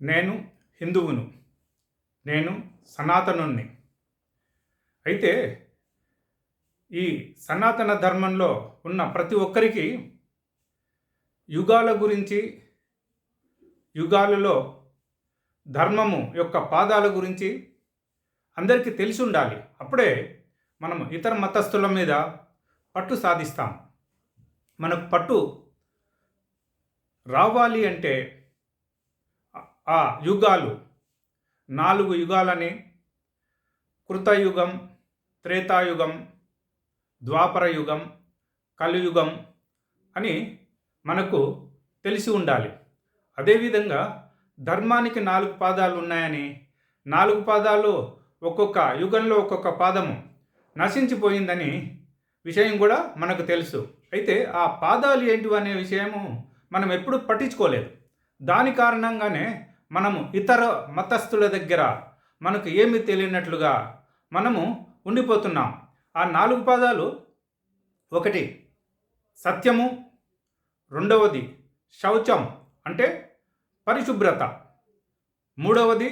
నేను హిందువును. నేను సనాతనుణ్ణి. అయితే ఈ సనాతన ధర్మంలో ఉన్న ప్రతి ఒక్కరికి యుగాల గురించి, యుగాలలో ధర్మము యొక్క పాదాల గురించి అందరికీ తెలిసి ఉండాలి. అప్పుడే మనం ఇతర మతస్థుల మీద పట్టు సాధిస్తాం. మనకు పట్టు రావాలి అంటే ఆ యుగాలు 4 యుగాలని కృతయుగం, త్రేతాయుగం, ద్వాపర యుగం, కలియుగం అని మనకు తెలిసి ఉండాలి. అదేవిధంగా ధర్మానికి 4 పాదాలు ఉన్నాయని, 4 పాదాలు ఒక్కొక్క యుగంలో ఒక్కొక్క పాదము నశించిపోయిందని విషయం కూడా మనకు తెలుసు. అయితే ఆ పాదాలు ఏంటివి అనే విషయము మనం ఎప్పుడూ పట్టించుకోలేదు. దాని కారణంగానే మనము ఇతర మతస్థుల దగ్గర మనకు ఏమీ తెలియనట్లుగా మనము ఉండిపోతున్నాం. ఆ 4 పాదాలు, ఒకటి సత్యము, రెండవది శౌచం అంటే పరిశుభ్రత, మూడవది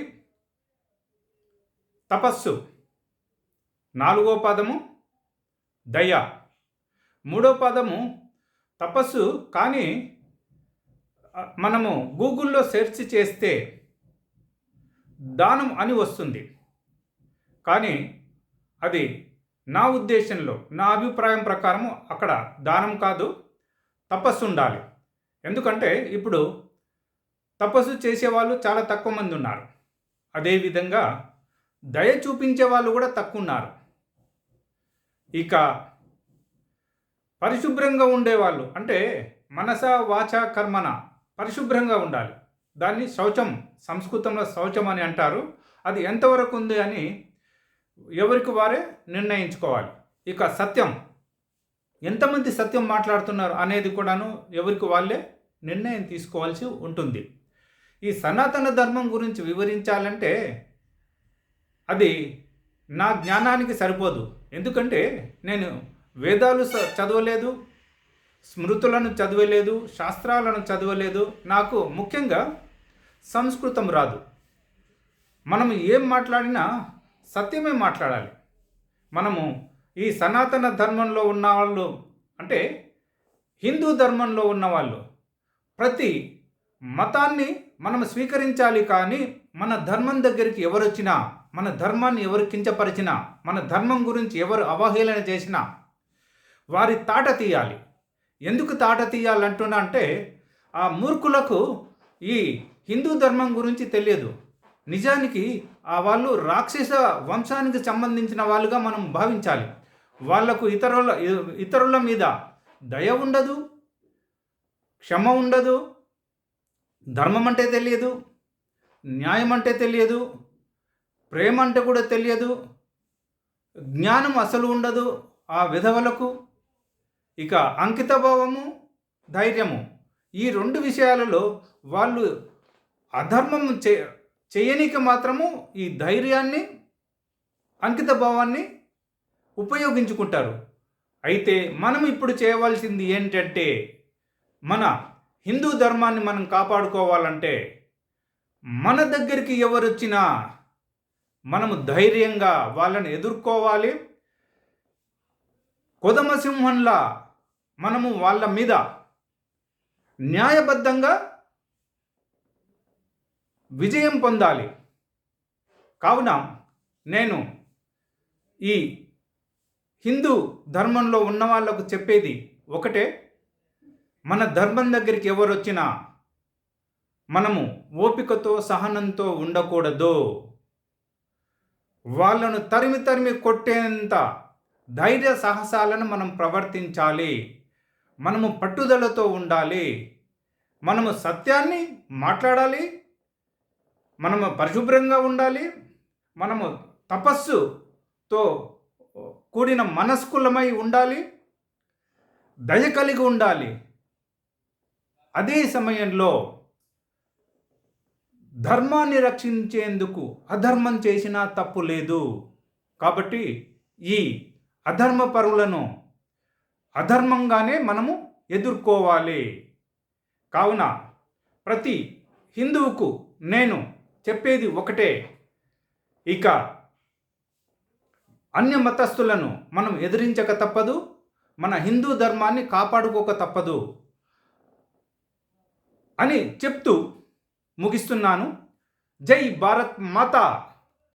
తపస్సు, నాలుగో పదము దయ. మూడో పదము తపస్సు, కానీ మనము గూగుల్లో సెర్చ్ చేస్తే దానం అని వస్తుంది. కానీ అది నా ఉద్దేశంలో, నా అభిప్రాయం ప్రకారము అక్కడ దానం కాదు, తపస్సు ఉండాలి. ఎందుకంటే ఇప్పుడు తపస్సు చేసేవాళ్ళు చాలా తక్కువ మంది ఉన్నారు. అదేవిధంగా దయ చూపించే వాళ్ళు కూడా తక్కువ ఉన్నారు. ఇక పరిశుభ్రంగా ఉండేవాళ్ళు అంటే మనస వాచ కర్మన పరిశుభ్రంగా ఉండాలి. దాన్ని శౌచం, సంస్కృతంలో శౌచం అని అంటారు. అది ఎంతవరకు ఉంది అని ఎవరికి వారే నిర్ణయించుకోవాలి. ఇక సత్యం, ఎంతమంది సత్యం మాట్లాడుతున్నారు అనేది కూడాను ఎవరికి వాళ్ళే నిర్ణయం తీసుకోవాల్సి ఉంటుంది. ఈ సనాతన ధర్మం గురించి వివరించాలంటే అది నా జ్ఞానానికి సరిపోదు. ఎందుకంటే నేను వేదాలు చదవలేదు, స్మృతులను చదవలేదు, శాస్త్రాలను చదవలేదు. నాకు ముఖ్యంగా సంస్కృతం రాదు. మనం ఏం మాట్లాడినా సత్యమే మాట్లాడాలి. మనము ఈ సనాతన ధర్మంలో ఉన్న వాళ్ళు అంటే హిందూ ధర్మంలో ఉన్నవాళ్ళు ప్రతి మతాన్ని మనం స్వీకరించాలి. కానీ మన ధర్మం దగ్గరికి ఎవరు వచ్చినా, మన ధర్మాన్ని ఎవరు కించపరిచినా, మన ధర్మం గురించి ఎవరు అవహేళన చేసినా వారి తాట తీయాలి. ఎందుకు తాట తీయాలంటున్నా అంటే ఆ మూర్ఖులకు ఈ హిందూ ధర్మం గురించి తెలియదు. నిజానికి ఆ వాళ్ళు రాక్షస వంశానికి సంబంధించిన వాళ్ళుగా మనం భావించాలి. వాళ్లకు ఇతరుల మీద దయ ఉండదు, క్షమ ఉండదు, ధర్మం అంటే తెలియదు, న్యాయం అంటే తెలియదు, ప్రేమ అంటే కూడా తెలియదు, జ్ఞానం అసలు ఉండదు ఆ విధవలకు. ఇక అంకితభావము, ధైర్యము, ఈ 2 విషయాలలో వాళ్ళు అధర్మం చేయనీకి మాత్రము ఈ ధైర్యాన్ని, అంకితభావాన్ని ఉపయోగించుకుంటారు. అయితే మనం ఇప్పుడు చేయవలసింది ఏంటంటే మన హిందూ ధర్మాన్ని మనం కాపాడుకోవాలంటే మన దగ్గరికి ఎవరు వచ్చినా మనము ధైర్యంగా వాళ్ళని ఎదుర్కోవాలి. కొదమసింహంలా మనము వాళ్ళ మీద న్యాయబద్ధంగా విజయం పొందాలి. కావున నేను ఈ హిందూ ధర్మంలో ఉన్న వాళ్ళకు చెప్పేది ఒకటే, మన ధర్మం దగ్గరికి ఎవరు వచ్చినా మనము ఓపికతో, సహనంతో ఉండకూడదు. వాళ్ళను తరిమి తరిమి కొట్టేంత ధైర్య సాహసాలను మనం ప్రవర్తించాలి. మనము పట్టుదలతో ఉండాలి. మనము సత్యాన్ని మాట్లాడాలి. మనము పరిశుభ్రంగా ఉండాలి. మనము తపస్సుతో కూడిన మనస్కులమై ఉండాలి. దయ కలిగి ఉండాలి. అదే సమయంలో ధర్మాన్ని రక్షించేందుకు అధర్మం చేసినా తప్పు లేదు. కాబట్టి ఈ అధర్మ పరులను అధర్మంగానే మనము ఎదుర్కోవాలి. కావున ప్రతి హిందువుకు నేను చెప్పేది ఒకటే, ఇక అన్య మతస్థులను మనం ఎదిరించక తప్పదు, మన హిందూ ధర్మాన్ని కాపాడుకోక తప్పదు అని చెప్తూ ముగిస్తున్నాను. జై భారత్ మాతా.